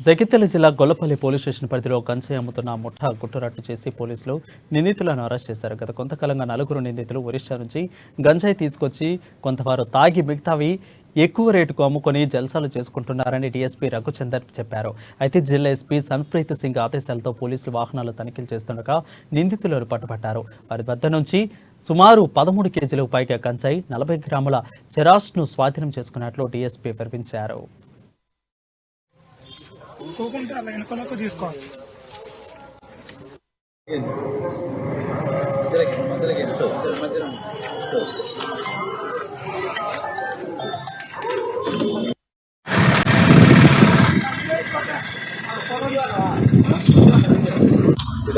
జగిత్యాల జిల్లా Gollapalli police station పరిధిలో గంజాయి అమ్ముతున్న ముఠా గుట్టురట్టు చేసి పోలీసులు నిందితులను అరెస్ట్ చేశారు. గత కొంతకాలంగా నలుగురు నిందితులు ఒరిస్సా నుంచి గంజాయి తీసుకొచ్చి కొంతవారు తాగి మిగతావి ఎక్కువ రేటుకు అమ్ముకొని జల్సాలు చేసుకుంటున్నారని డీఎస్పీ రఘుచందర్ చెప్పారు. అయితే జిల్లా ఎస్పీ సన్ప్రీత్ సింగ్ ఆదేశాలతో పోలీసులు వాహనాలు తనిఖీలు చేస్తుండగా నిందితులను పట్టుబట్టారు. వారి వద్ద నుంచి సుమారు 13 కేజీలకు పైగా గంజాయి 40 గ్రాముల చెరాస్ను స్వాధీనం చేసుకున్నట్లు డీఎస్పీ వివరించారు.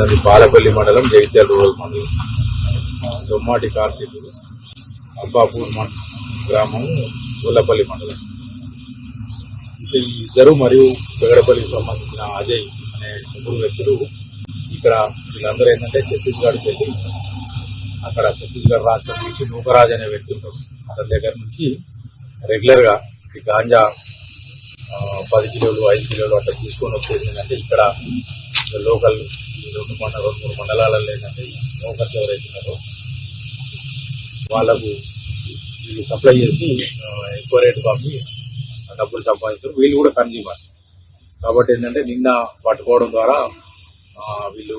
ఇది బాలపల్లి మండలం, జగిత్యాల రూరల్ మండలం, దొమ్మాటి కార్తీకుడు, అబ్బాపూర్ గ్రామం, గొల్లపల్లి మండలం. ఈ ఇద్దరు మరియు పెగడపల్లికి సంబంధించిన అజయ్ అనే ముగ్గురు వ్యక్తులు ఇక్కడ వీళ్ళందరూ ఏంటంటే ఛత్తీస్గఢ్కి వెళ్ళి అక్కడ ఛత్తీస్గఢ్ రాష్ట్రం నుంచి నూకరాజ్ అనే వ్యక్తి ఉంటాడు. అతని దగ్గర నుంచి రెగ్యులర్గా ఈ గాంజా 10 కిలోలు 5 కిలోలు అట్లా తీసుకొని వచ్చేసి ఏంటంటే ఇక్కడ లోకల్ 2-3 మండలాలలో ఏంటంటే స్మోకర్స్ ఎవరైతే ఉన్నారో వాళ్ళకు వీళ్ళు సప్లై చేసి ఎక్కువ రేటు పంపి డబ్బులు సంపాదిస్తారు. వీళ్ళు కూడా కన్జ్యూమర్స్ కాబట్టి ఏంటంటే నిన్న పట్టుకోవడం ద్వారా వీళ్ళు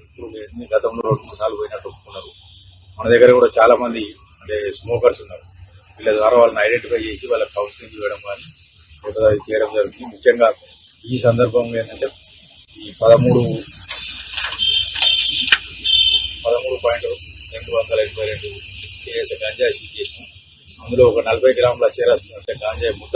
ఇప్పుడు గతంలో 2-3 సార్లు పోయినట్టు ఒప్పుకున్నారు. మన దగ్గర కూడా చాలా మంది అంటే స్మోకర్స్ ఉన్నారు. వీళ్ళ ద్వారా వాళ్ళని ఐడెంటిఫై చేసి వాళ్ళకి కౌన్సిలింగ్ ఇవ్వడం కానీ లేదా అది చేయడం జరుగుతుంది. ముఖ్యంగా ఈ సందర్భంగా ఏంటంటే ఈ 13.282 కేజీ గంజాయి సీజ్ చేసినాం. అందులో ఒక 40 గ్రాముల చెరస్ అంటే గాంజాయి ముద్ద